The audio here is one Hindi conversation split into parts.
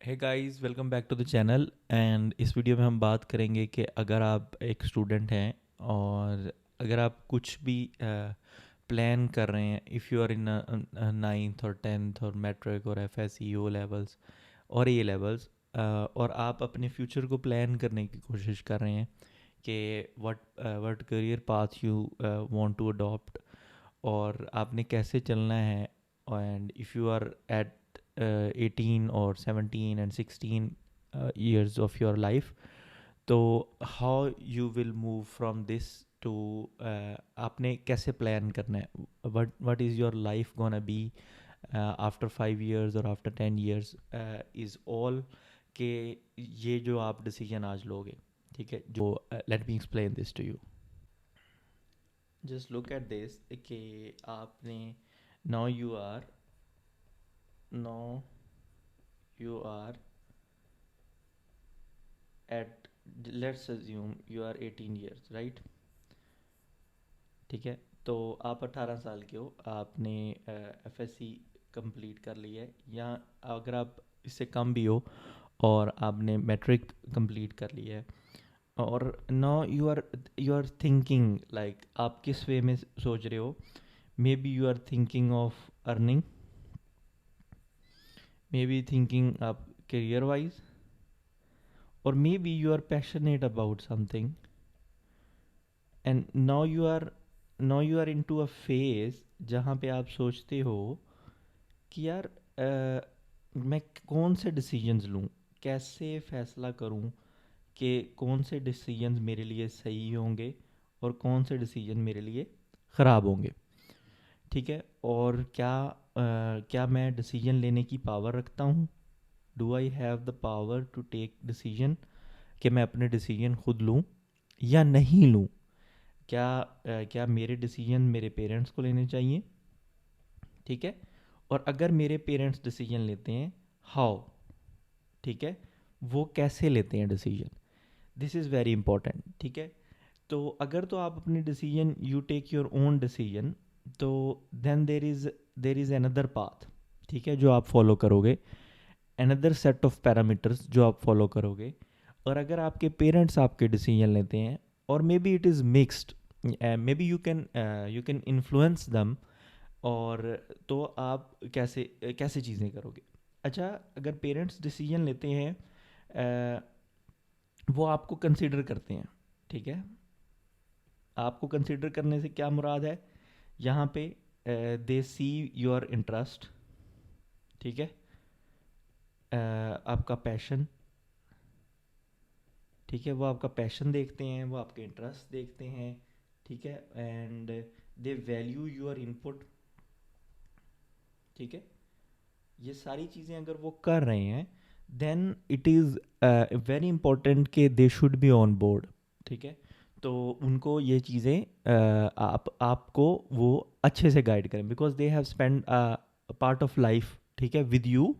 Hey guys, welcome back to the channel. And इस वीडियो में हम बात करेंगे कि अगर आप एक स्टूडेंट हैं और अगर आप कुछ भी प्लान कर रहे हैं, if you are in ninth और टेंथ और मैट्रिक और F S C O levels और ए लेवल्स, और आप अपने फ्यूचर को प्लान करने की कोशिश कर रहे हैं कि what career path you want to adopt और आपने कैसे चलना है। And if you are at 18 और 17 and 16 years of your life, तो how you will move from this to आपने कैसे प्लान करना है, what is your life gonna be after 5 years और after 10 years, is all के ये जो आप डिसीजन आज लोगे, ठीक है। जो let me explain this to you. Just look at this कि आपने now you are now you are at, let's assume you are 18 years, right? ठीक है। तो आप 18 साल के हो, आपने एफ एस सी कंप्लीट कर ली है, या अगर आप इससे कम भी हो और आपने मैट्रिक कंप्लीट कर ली है, और now you are thinking like आप किस वे में सोच रहे हो। Maybe you are thinking of earning, maybe thinking आप करियर वाइज, और maybe you are passionate about something, and now you are into a phase जहाँ पे आप सोचते हो कि यार मैं कौन से डिसीजंस लूँ, कैसे फैसला करूँ कि कौन से डिसीजंस मेरे लिए सही होंगे और कौन से डिसीजन मेरे लिए ख़राब होंगे, ठीक है। और क्या मैं डिसीजन लेने की पावर रखता हूँ, do I have the power to take decision, कि मैं अपने डिसीजन खुद लूँ या नहीं लूँ। क्या मेरे डिसीजन मेरे पेरेंट्स को लेने चाहिए, ठीक है। और अगर मेरे पेरेंट्स डिसीजन लेते हैं, हाउ, ठीक है, वो कैसे लेते हैं decision, this is very important, ठीक है। तो अगर तो आप अपने decision, you take your own decision, तो then there is another path, ठीक है, जो आप फॉलो करोगे, अनदर सेट ऑफ पैरामीटर्स जो आप फॉलो करोगे। और अगर आपके पेरेंट्स आपके डिसीजन लेते हैं, और may be it is mixed, may be you can influence दम, और तो आप कैसे कैसे चीज़ें करोगे। अच्छा, अगर पेरेंट्स डिसीजन लेते हैं, अ, वो आपको कंसिडर करते हैं, ठीक है। आपको कंसिडर करने से क्या मुराद है यहाँ पे, दे सी योर इंटरेस्ट, ठीक है, आपका पैशन, ठीक है, वो आपका पैशन देखते हैं, वो आपके इंटरेस्ट देखते हैं, ठीक है, and they value your input, ठीक है। ये सारी चीज़ें अगर वो कर रहे हैं, then it is very important कि they should be on board, ठीक है। तो उनको ये चीज़ें आपको वो अच्छे से गाइड करें, because they have spend part of life, ठीक है, विद यू,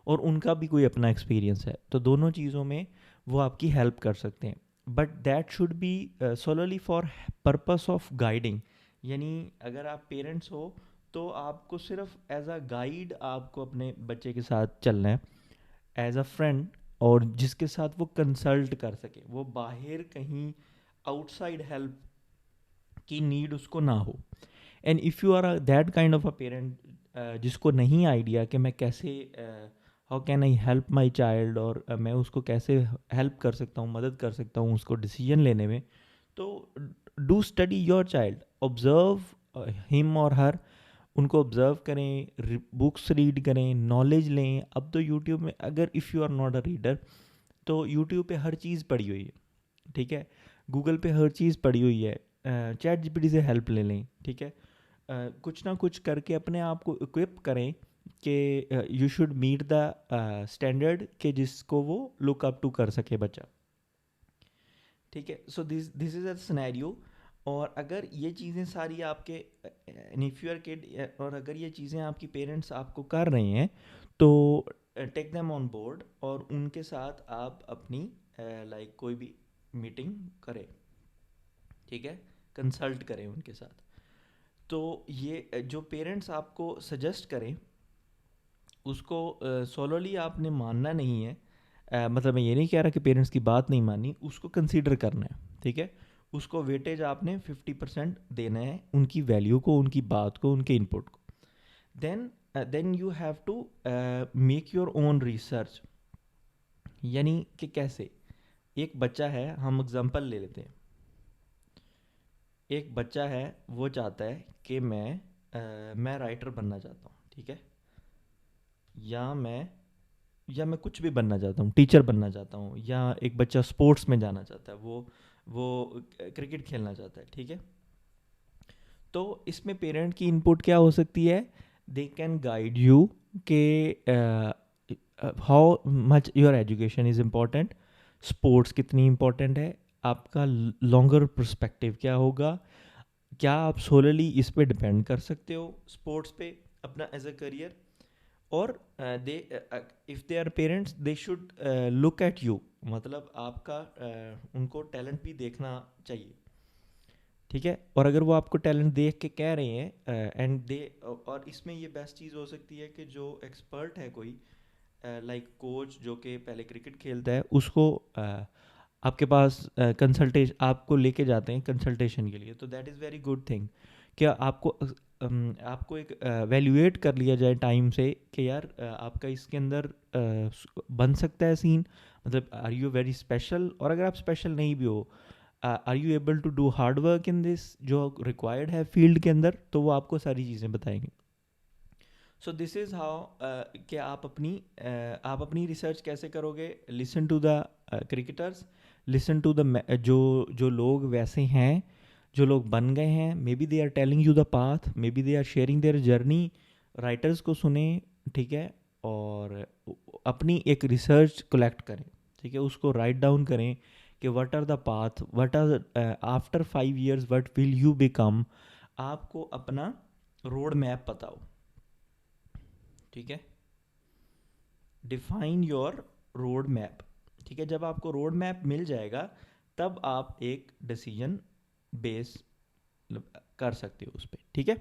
और उनका भी कोई अपना एक्सपीरियंस है, तो दोनों चीज़ों में वो आपकी हेल्प कर सकते हैं। But that should be solely for purpose of guiding, यानी अगर आप पेरेंट्स हो तो आपको सिर्फ एज अ गाइड आपको अपने बच्चे के साथ चलना है, एज अ फ्रेंड, और जिसके साथ वो कंसल्ट कर सके, वो बाहर कहीं आउटसाइड हेल्प की नीड उसको ना हो। And if you are that kind of a parent जिसको नहीं आइडिया कि मैं कैसे, how can I help my child, और मैं उसको कैसे हेल्प कर सकता हूँ, मदद कर सकता हूँ उसको डिसीजन लेने में, तो do study your child, observe him और हर, उनको ऑब्जर्व करें, बुक्स रीड करें, नॉलेज लें। अब तो यूट्यूब में, अगर if you are not a reader, तो यूट्यूब पे हर चीज़ पड़ी हुई है, ठीक है, गूगल पे हर चीज़ पड़ी हुई है, चैट जीपीटी से हेल्प ले लें, ठीक है। कुछ ना कुछ करके अपने आप को इक्विप करें कि you should meet the standard के जिसको वो लुक अप टू कर सके बच्चा, ठीक है। So this is a scenario. और अगर ये चीज़ें सारी आपके इफ़ यू आर किड, और अगर ये चीज़ें आपकी पेरेंट्स आपको कर रहे हैं, तो टेक देम ऑन बोर्ड, और उनके साथ आप अपनी लाइक कोई भी मीटिंग करें, ठीक है, कंसल्ट करें उनके साथ। तो ये जो पेरेंट्स आपको सजेस्ट करें उसको सोलोली आपने मानना नहीं है। मतलब मैं ये नहीं कह रहा कि पेरेंट्स की बात नहीं माननी, उसको कंसीडर करना है, ठीक है। उसको वेटेज आपने 50% देना है, उनकी वैल्यू को, उनकी बात को, उनके इनपुट को। Then you have to make your own research. यानी कि कैसे, एक बच्चा है, हम एग्जांपल ले लेते हैं। एक बच्चा है, वो चाहता है कि मैं राइटर बनना चाहता हूँ, ठीक है। या मैं कुछ भी बनना चाहता हूँ, टीचर बनना चाहता हूँ, या एक बच्चा स्पोर्ट्स में जाना चाहता है, वो क्रिकेट खेलना चाहता है, ठीक है। तो इसमें पेरेंट की इनपुट क्या हो सकती है? दे कैन गाइड यू के how much your education is important, sports कितनी इम्पोर्टेंट है, आपका लॉन्गर पर्सपेक्टिव क्या होगा, क्या आप सोलली इस पे डिपेंड कर सकते हो स्पोर्ट्स पे अपना एज अ करियर। और they if they are parents they should look at you, मतलब आपका उनको टैलेंट भी देखना चाहिए, ठीक है। और अगर वो आपको टैलेंट देख के कह रहे हैं एंड दे, और इसमें ये बेस्ट चीज़ हो सकती है कि जो एक्सपर्ट है कोई, लाइक कोच जो कि पहले क्रिकेट खेलता है, उसको आपके पास कंसल्टेशन आपको लेके जाते हैं कंसल्टेशन के लिए, तो that is very good thing. क्या आपको एक वैल्यूएट कर लिया जाए टाइम से कि यार आपका इसके अंदर बन सकता है सीन, मतलब आर यू वेरी स्पेशल, और अगर आप स्पेशल नहीं भी हो, are you able to do hard work in this जो रिक्वायर्ड है फील्ड के अंदर, तो वो आपको सारी चीज़ें बताएंगे। सो दिस इज़ हाउ कि आप अपनी रिसर्च कैसे करोगे। Listen to the cricketers, listen to the जो जो लोग वैसे हैं, जो लोग बन गए हैं, maybe they are telling you the path, maybe they are sharing their journey. Writers को सुने, ठीक है, और अपनी एक रिसर्च कलेक्ट करें, ठीक है, उसको राइट डाउन करें कि what are the path, what are after 5 years what will you become. आपको अपना रोड मैप बताओ, ठीक है। डिफाइन योर रोड मैप, ठीक है। जब आपको रोड मैप मिल जाएगा, तब आप एक डिसीजन बेस कर सकते हो उस पर, ठीक है।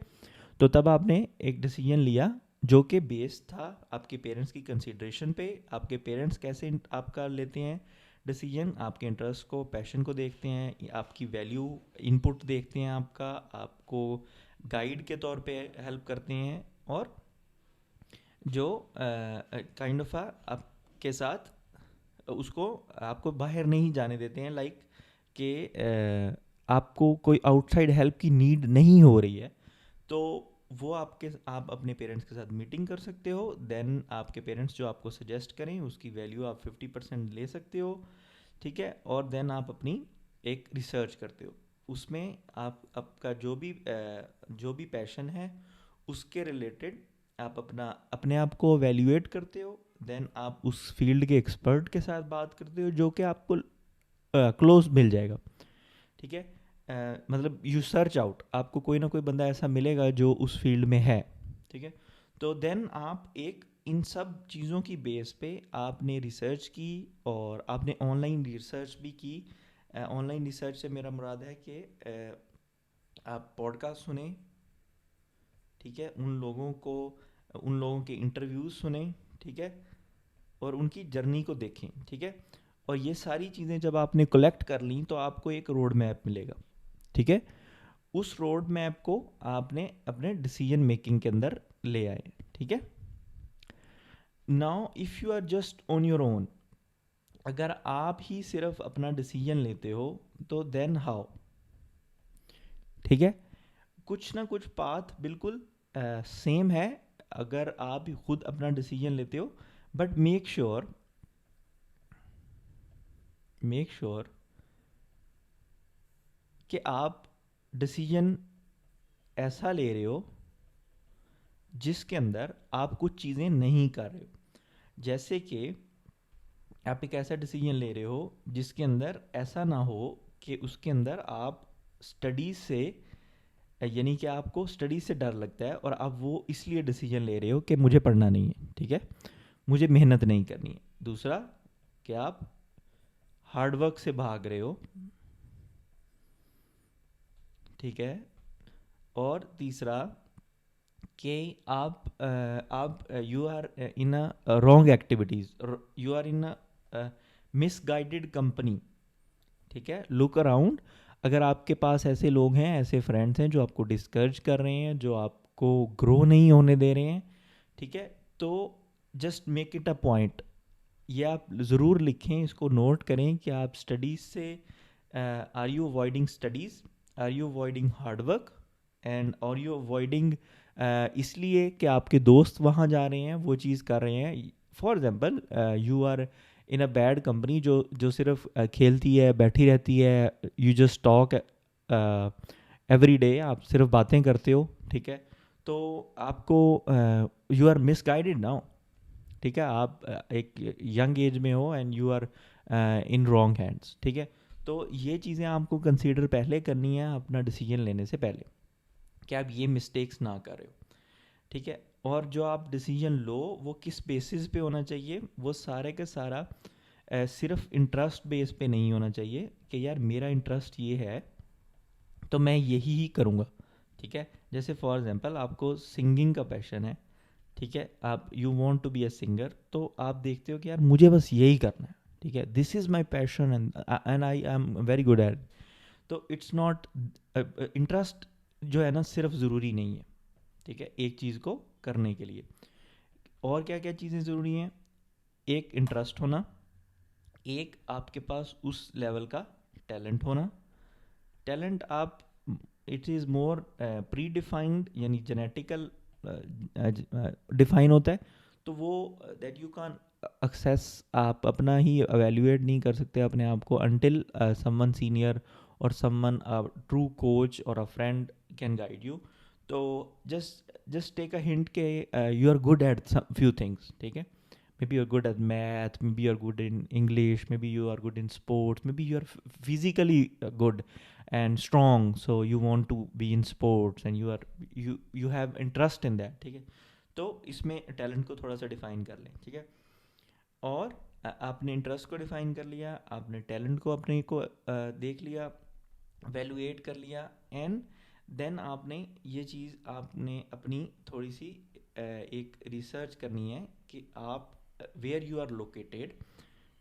तो तब आपने एक डिसीजन लिया जो कि बेस था आपके पेरेंट्स की कंसिड्रेशन पे। आपके पेरेंट्स कैसे आपका लेते हैं डिसीजन, आपके इंटरेस्ट को, पैशन को देखते हैं, आपकी वैल्यू इनपुट देखते हैं, आपको गाइड के तौर पे हेल्प करते हैं, और जो काइंड ऑफ आपके साथ उसको आपको बाहर नहीं जाने देते हैं, लाइक कि आपको कोई आउटसाइड हेल्प की नीड नहीं हो रही है, तो वो आप अपने पेरेंट्स के साथ मीटिंग कर सकते हो। देन आपके पेरेंट्स जो आपको सजेस्ट करें उसकी वैल्यू आप 50% ले सकते हो, ठीक है। और देन आप अपनी एक रिसर्च करते हो, उसमें आप आपका जो भी पैशन है उसके रिलेटेड आप अपने आप को वैल्यूएट करते हो। देन आप उस फील्ड के एक्सपर्ट के साथ बात करते हो जो कि आपको क्लोज मिल जाएगा, ठीक है। मतलब यू सर्च आउट, आपको कोई ना कोई बंदा ऐसा मिलेगा जो उस फील्ड में है, ठीक है। तो देन आप एक इन सब चीज़ों की बेस पे आपने रिसर्च की, और आपने ऑनलाइन रिसर्च भी की। ऑनलाइन रिसर्च से मेरा मुराद है कि आप पॉडकास्ट सुने, ठीक है, उन लोगों के इंटरव्यूज़ सुने, ठीक है, और उनकी जर्नी को देखें, ठीक है। और ये सारी चीज़ें जब आपने कलेक्ट कर ली, तो आपको एक रोड मैप मिलेगा, ठीक है। उस रोड मैप को आपने अपने डिसीजन मेकिंग के अंदर ले आए, ठीक है। Now if you are just on your own, अगर आप ही सिर्फ अपना डिसीजन लेते हो, तो देन हाउ, ठीक है। कुछ ना कुछ पाथ बिल्कुल सेम है अगर आप खुद अपना डिसीजन लेते हो, बट मेक श्योर कि आप डिसीजन ऐसा ले रहे हो जिसके अंदर आप कुछ चीज़ें नहीं कर रहे हो। जैसे कि आप एक ऐसा डिसीजन ले रहे हो जिसके अंदर ऐसा ना हो कि उसके अंदर आप स्टडीज से, यानी कि आपको स्टडीज से डर लगता है और आप वो इसलिए डिसीजन ले रहे हो कि मुझे पढ़ना नहीं है, ठीक है, मुझे मेहनत नहीं करनी है। दूसरा, कि आप हार्डवर्क से भाग रहे हो, ठीक है। और तीसरा, कि आप you are in a wrong activities, you are in a misguided company, ठीक है। लुक अराउंड, अगर आपके पास ऐसे लोग हैं, ऐसे फ्रेंड्स हैं जो आपको डिस्करेज कर रहे हैं, जो आपको ग्रो नहीं होने दे रहे हैं, ठीक है, तो just make it a point, ये आप ज़रूर लिखें, इसको नोट करें कि आप स्टडीज़ से are you avoiding studies, are you avoiding hard work, and are you avoiding इसलिए कि आपके दोस्त वहाँ जा रहे हैं, वो चीज़ कर रहे हैं। For example you are in a bad company जो जो सिर्फ खेलती है, बैठी रहती है, you just talk every day, आप सिर्फ बातें करते हो, ठीक है, तो आपको यू आर मिसगाइडेड नाउ, ठीक है, आप एक यंग एज में हो and you are in wrong hands, ठीक है। तो ये चीज़ें आपको कंसीडर पहले करनी है अपना डिसीजन लेने से पहले, कि आप ये मिस्टेक्स ना करें, ठीक है। और जो आप डिसीजन लो वो किस बेसिस पे होना चाहिए, वो सारे का सारा सिर्फ इंटरेस्ट बेस पे नहीं होना चाहिए कि यार मेरा इंटरेस्ट ये है तो मैं यही ही करूँगा, ठीक है। जैसे फॉर एग्जांपल आपको सिंगिंग का पैशन है, ठीक है, आप you want to be a singer, तो आप देखते हो कि यार मुझे बस यही करना है, ठीक है, this is my passion and I am very good at, तो इट्स नॉट, इंटरेस्ट जो है ना सिर्फ ज़रूरी नहीं है, ठीक है, एक चीज़ को करने के लिए। और क्या क्या चीज़ें ज़रूरी हैं, एक इंटरेस्ट होना, एक आपके पास उस लेवल का टैलेंट होना। टैलेंट आप, it is more pre defined, यानी जेनेटिकल डिफाइन होता है, तो वो दैट यू कैन एक्सेस, आप अपना ही एवेल्यूएट नहीं कर सकते अपने आप को अनटिल समवन सीनियर और समवन ट्रू कोच और a friend can guide you. तो जस्ट टेक अ हिंट के you are good at few things, ठीक है, maybe you're good at math, maybe you're good in English, maybe you are good in sports, maybe you're physically good and strong, so you want to be in sports and you have interest in that, ठीक है। तो इसमें टैलेंट को थोड़ा सा डिफाइन कर लें, ठीक है। और आपने इंटरेस्ट को डिफाइन कर लिया, आपने टैलेंट को अपने को देख लिया, वैल्यूएट कर लिया, एंड देन आपने ये चीज़ आपने अपनी थोड़ी सी एक रिसर्च करनी है कि आप वेयर यू आर लोकेटेड,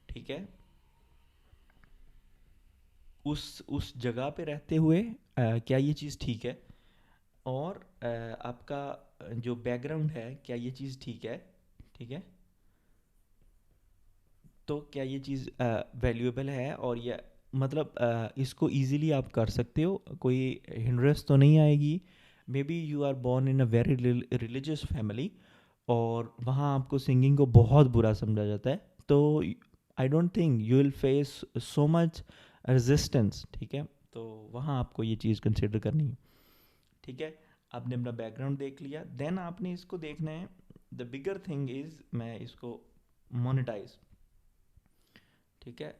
ठीक है, उस जगह पे रहते हुए क्या ये चीज़ ठीक है, और आपका जो बैकग्राउंड है क्या ये चीज़ ठीक है, ठीक है, तो क्या ये चीज़ वैल्यूएबल है, और ये मतलब इसको इजीली आप कर सकते हो, कोई हिंड्रेंस तो नहीं आएगी। Maybe you are born in a very religious family और वहाँ आपको सिंगिंग को बहुत बुरा समझा जाता है, तो I don't think you will face so much resistance, ठीक है, तो वहाँ आपको ये चीज़ कंसिडर करनी है, ठीक है। आपने अपना बैकग्राउंड देख लिया, देन आपने इसको देखना है, द बिगर थिंग इज़, मैं इसको मोनेटाइज, ठीक है,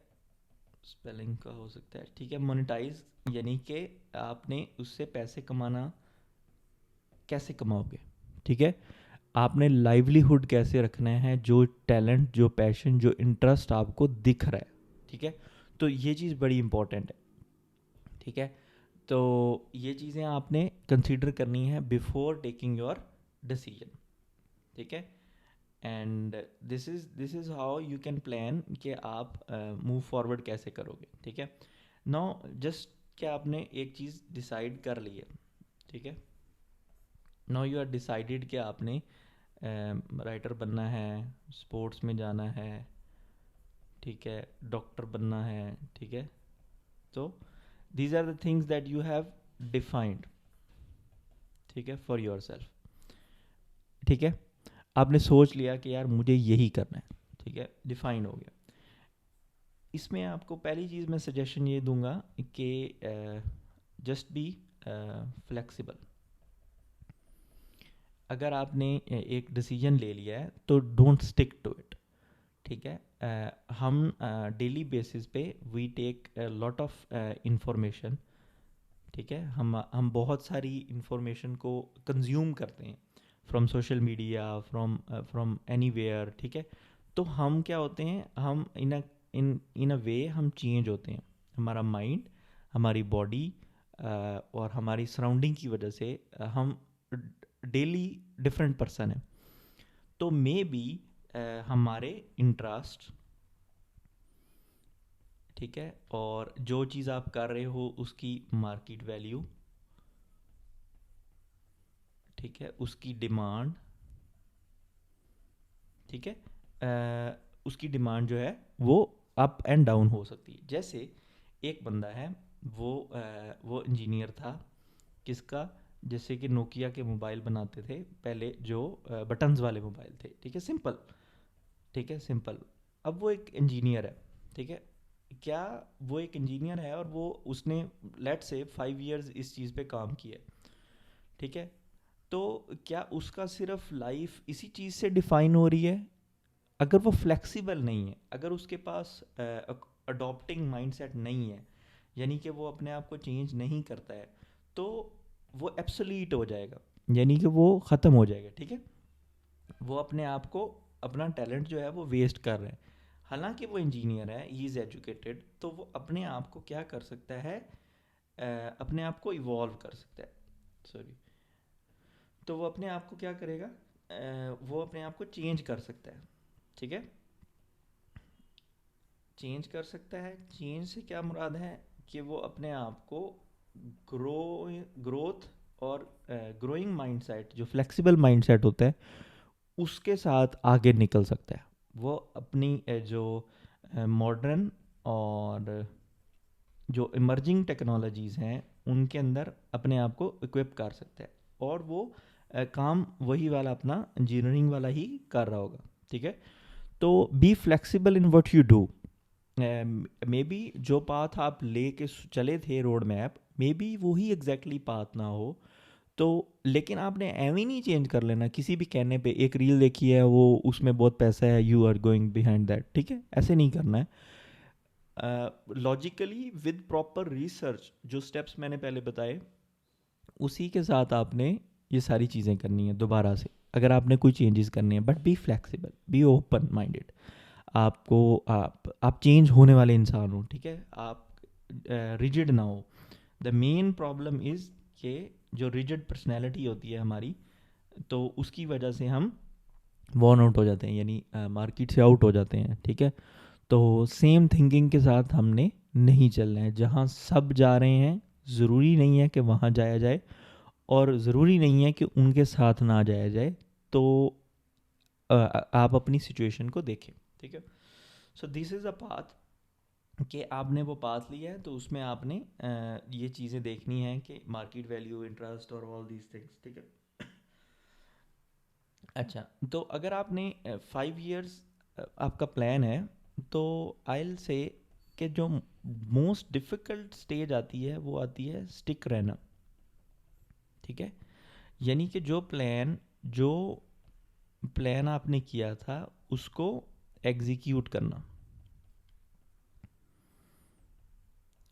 स्पेलिंग का हो सकता है, ठीक है, मोनेटाइज, यानी कि आपने उससे पैसे कमाना, कैसे कमाओगे, ठीक है, आपने लाइवलीहुड कैसे रखना है, जो टैलेंट, जो पैशन, जो इंटरेस्ट आपको दिख रहा है, ठीक है, तो ये चीज़ बड़ी इंपॉर्टेंट है, ठीक है। तो ये चीज़ें आपने कंसीडर करनी है बिफोर टेकिंग योर डिसीजन, ठीक है। And this is how you can plan कि आप मूव फॉरवर्ड कैसे करोगे, ठीक है। नाउ जस्ट क्या आपने एक चीज़ डिसाइड कर ली है, ठीक है, नाउ यू आर डिसाइडेड कि आपने राइटर बनना है, स्पोर्ट्स में जाना है, ठीक है, डॉक्टर बनना है, ठीक है, तो these are the things that you have defined, ठीक है, फॉर योर सेल्फ, ठीक है, आपने सोच लिया कि यार मुझे यही करना है, ठीक है, डिफाइन हो गया। इसमें आपको पहली चीज़ मैं सजेशन ये दूंगा कि जस्ट बी फ्लेक्सिबल। अगर आपने एक डिसीजन ले लिया है तो डोंट स्टिक टू इट, ठीक है। हम डेली बेसिस पे we take lot of information, ठीक है, हम बहुत सारी इंफॉर्मेशन को कंज्यूम करते हैं from social media, from anywhere, ठीक है। तो हम क्या होते हैं, हम इन अ वे हम चेंज होते हैं, हमारा माइंड, हमारी बॉडी और हमारी सराउंडिंग की वजह से हम डेली डिफरेंट पर्सन है। तो मे बी हमारे इंटरेस्ट, ठीक है, और जो चीज़ आप कर रहे हो उसकी मार्केट वैल्यू, ठीक है, उसकी डिमांड, ठीक है, उसकी डिमांड जो है वो अप एंड डाउन हो सकती है। जैसे एक बंदा है, वो इंजीनियर था, किसका, जैसे कि नोकिया के मोबाइल बनाते थे पहले, जो बटन्स वाले मोबाइल थे, ठीक है, सिंपल, ठीक है, सिंपल। अब वो एक इंजीनियर है, ठीक है, क्या वो एक इंजीनियर है और वो उसने लेट से 5 इयर्स इस चीज़ पे काम किया है, ठीक है, तो क्या उसका सिर्फ लाइफ इसी चीज़ से डिफाइन हो रही है? अगर वो फ्लेक्सिबल नहीं है, अगर उसके पास अडॉप्टिंग माइंडसेट नहीं है, यानी कि वो अपने आप को चेंज नहीं करता है, तो वो एब्सोल्यूट हो जाएगा, यानी कि वो ख़त्म हो जाएगा, ठीक है, वो अपने आप को, अपना टैलेंट जो है वो वेस्ट कर रहे हैं। हालांकि वो इंजीनियर है, ही इज़ एजुकेटेड, तो वो अपने आप को क्या कर सकता है, अपने आप को इवॉल्व कर सकता है, सॉरी, तो वो अपने आप को क्या करेगा, वो अपने आप को चेंज कर सकता है, ठीक है, चेंज कर सकता है। चेंज से क्या मुराद है कि वो अपने आप को ग्रो ग्रोथ और ग्रोइंग माइंडसेट, जो फ्लेक्सिबल माइंडसेट होता है, उसके साथ आगे निकल सकता है। वो अपनी जो मॉडर्न और जो इमर्जिंग टेक्नोलॉजीज़ हैं उनके अंदर अपने आप को इक्विप कर सकता है, और वो काम वही वाला अपना इंजीनियरिंग वाला ही कर रहा होगा, ठीक है। तो be flexible in what you do. May be जो पाथ आप ले के चले थे, रोड मैप, मे बी वही एग्जैक्टली पाथ ना हो, तो लेकिन आपने एम ही नहीं चेंज कर लेना किसी भी कहने पे। एक रील देखी है, वो उसमें बहुत पैसा है, you are going behind that, ठीक है, ऐसे नहीं करना है। लॉजिकली विद प्रॉपर रिसर्च, जो स्टेप्स मैंने पहले बताए, उसी के साथ आपने ये सारी चीज़ें करनी है दोबारा से, अगर आपने कोई चेंजेस करने हैं। But be flexible, be open minded. आपको आप चेंज होने वाले इंसान हो, ठीक है, आप रिजिड ना हो। द मेन प्रॉब्लम इज़ कि जो रिजिड पर्सनैलिटी होती है हमारी, तो उसकी वजह से हम वॉर्न आउट हो जाते हैं, यानी मार्केट से आउट हो जाते हैं, ठीक है। तो सेम थिंकिंग के साथ हमने नहीं चलना है। जहाँ सब जा रहे हैं, ज़रूरी नहीं है कि वहाँ जाया जाए, और ज़रूरी नहीं है कि उनके साथ ना जाया जाए। तो आप अपनी सिचुएशन को देखें, ठीक है। So this is a path, कि आपने वो पाथ लिया है, तो उसमें आपने ये चीज़ें देखनी है कि मार्केट वैल्यू, इंटरेस्ट और ऑल दीज थिंग्स, ठीक है। अच्छा, तो अगर आपने 5 इयर्स आपका प्लान है, तो आई विल से कि जो मोस्ट डिफ़िकल्ट स्टेज आती है वो आती है स्टिक रहना, ठीक है, यानी कि जो प्लान आपने किया था उसको एग्जीक्यूट करना,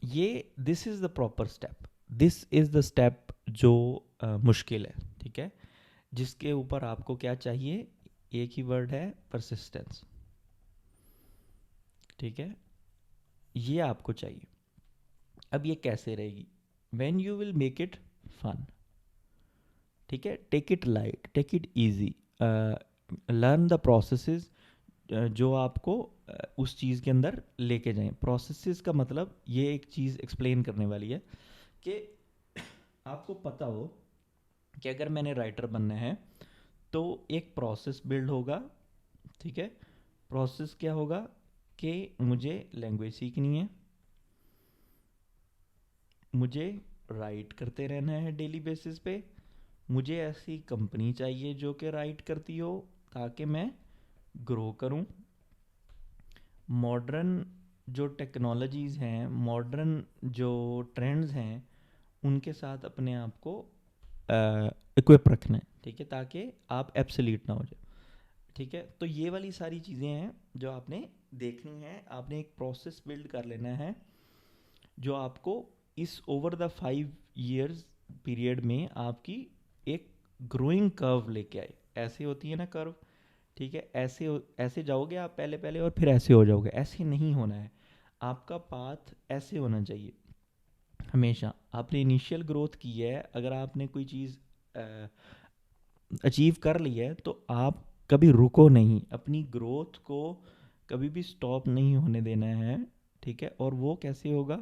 ये this is the proper step, this is the step जो मुश्किल है, ठीक है, जिसके ऊपर आपको क्या चाहिए, एक ही वर्ड है, परसिस्टेंस, ठीक है, ये आपको चाहिए। अब ये कैसे रहेगी, when you will make it fun, ठीक है, take it light, take it easy, learn the processes जो आपको उस चीज़ के अंदर लेके जाएं। प्रोसेसेस का मतलब, ये एक चीज़ एक्सप्लेन करने वाली है कि आपको पता हो कि अगर मैंने राइटर बनना है, तो एक प्रोसेस बिल्ड होगा, ठीक है। प्रोसेस क्या होगा कि मुझे लैंग्वेज सीखनी है, मुझे राइट करते रहना है डेली बेसिस पे, मुझे ऐसी कंपनी चाहिए जो कि राइट करती हो ताकि मैं ग्रो करूं। मॉडर्न जो टेक्नोलॉजीज़ हैं, मॉडर्न जो ट्रेंड्स हैं, उनके साथ अपने आप को इक्विप रखना है, ठीक है, ताकि आप एब्सोल्यूट ना हो जाए, ठीक है। तो ये वाली सारी चीज़ें हैं जो आपने देखनी है। आपने एक प्रोसेस बिल्ड कर लेना है जो आपको इस ओवर द 5 इयर्स पीरियड में आपकी एक ग्रोइंग कर्व लेके आए। ऐसे होती है ना कर्व, ठीक है, ऐसे जाओगे आप पहले पहले और फिर ऐसे हो जाओगे, ऐसे नहीं होना है। आपका पाथ ऐसे होना चाहिए हमेशा। आपने इनिशियल ग्रोथ की है, अगर आपने कोई चीज़ अचीव कर लिया है तो आप कभी रुको नहीं, अपनी ग्रोथ को कभी भी स्टॉप नहीं होने देना है, ठीक है। और वो कैसे होगा,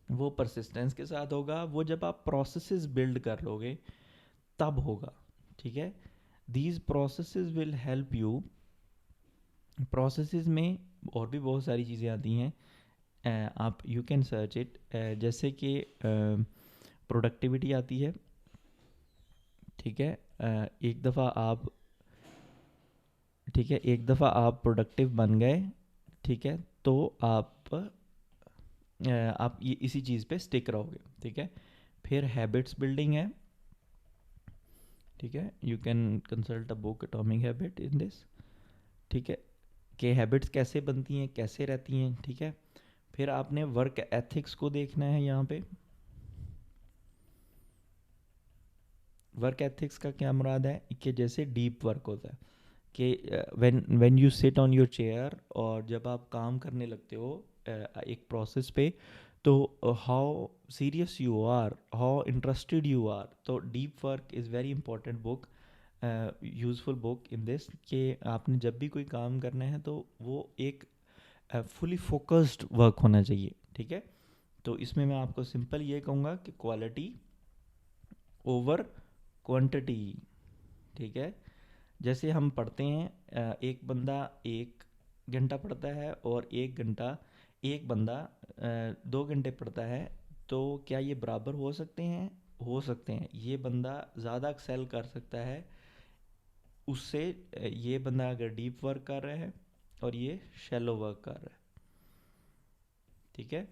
वो परसिस्टेंस के साथ होगा, वो जब आप प्रोसेसेस बिल्ड कर लोगे तब होगा, ठीक है। These processes will help you. Processes में और भी बहुत सारी चीज़ें आती हैं, आप यू कैन सर्च इट, जैसे कि प्रोडक्टिविटी आती है, ठीक है। एक दफ़ा आप, ठीक है, एक दफ़ा आप प्रोडक्टिव बन गए, ठीक है, तो आप ये इसी चीज़ पे स्टिक रहोगे, ठीक है। फिर हैबिट्स बिल्डिंग है, ठीक है। You can consult a book atomic habit in this, ठीक है, कि हैबिट्स कैसे बनती हैं, कैसे रहती हैं, ठीक है। फिर आपने वर्क एथिक्स को देखना है यहाँ पे। वर्क एथिक्स का क्या मुराद है कि जैसे डीप वर्क होता है कि when when you sit on your chair, और जब आप काम करने लगते हो एक प्रोसेस पे, तो how serious you are, how interested you are. तो deep work is very important book, useful book in this, कि आपने जब भी कोई काम करना है तो वो एक फुली फोकस्ड वर्क होना चाहिए, ठीक है। तो इसमें मैं आपको सिंपल ये कहूँगा कि क्वालिटी ओवर क्वांटिटी, ठीक है। जैसे हम पढ़ते हैं, एक बंदा 1 घंटा पढ़ता है और 1 घंटा, एक बंदा 2 घंटे पढ़ता है, तो क्या ये बराबर हो सकते हैं? हो सकते हैं। ये बंदा ज़्यादा एक्सेल कर सकता है उससे, ये बंदा अगर डीप वर्क कर रहा है और ये शैलो वर्क कर रहा है, ठीक है।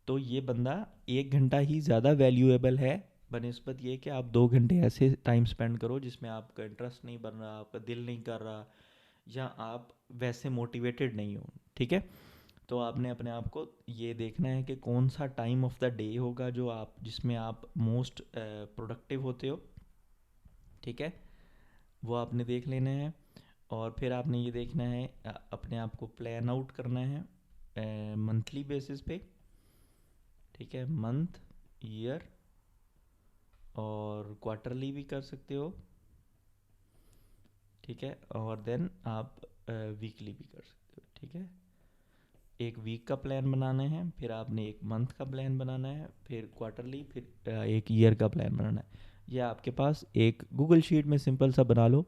तो ये बंदा 1 घंटा ही ज़्यादा वैल्यूएबल है बनस्पत ये कि आप 2 घंटे ऐसे टाइम स्पेंड करो जिसमें आपका इंटरेस्ट नहीं बन रहा, आपका दिल नहीं कर रहा, या आप वैसे मोटिवेटेड नहीं हो, ठीक है। तो आपने अपने आप को ये देखना है कि कौन सा टाइम ऑफ द डे होगा जो आप, जिसमें आप मोस्ट प्रोडक्टिव होते हो, ठीक है। वो आपने देख लेना है। और फिर आपने ये देखना है, अपने आप को प्लान आउट करना है मंथली बेसिस पे, ठीक है। मंथ, ईयर और क्वार्टरली भी कर सकते हो, ठीक है। और देन आप वीकली भी कर सकते हो, ठीक है। एक वीक का प्लान बनाना है, फिर आपने एक मंथ का प्लान बनाना है, फिर क्वार्टरली, फिर एक ईयर का प्लान बनाना है। ये आपके पास एक गूगल शीट में सिंपल सा बना लो,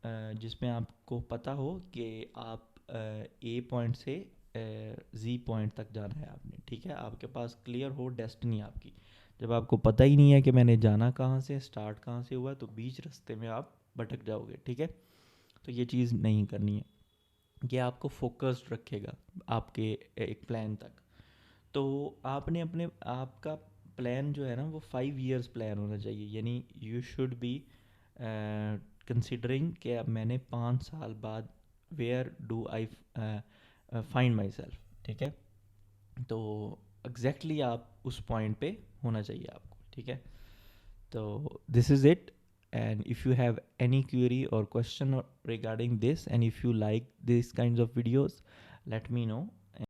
जिसमें आपको पता हो कि आप ए पॉइंट से जी पॉइंट तक जाना है आपने, ठीक है। आपके पास क्लियर हो डेस्टिनी आपकी। जब आपको पता ही नहीं है कि मैंने जाना कहाँ से, स्टार्ट कहाँ से हुआ, तो बीच रास्ते में आप भटक जाओगे, ठीक है। तो ये चीज़ नहीं करनी है, ये आपको फोकस्ड रखेगा आपके एक प्लान तक। तो आपने अपने आपका प्लान जो है ना, वो 5 years प्लान होना चाहिए, यानी यू शुड बी कंसिडरिंग कि अब मैंने 5 साल बाद where do I find myself, ठीक है। तो एग्जैक्टली आप उस पॉइंट पे होना चाहिए आपको, ठीक है। तो this is it, and if you have any query or question regarding this, and if you like these kinds of videos, let me know.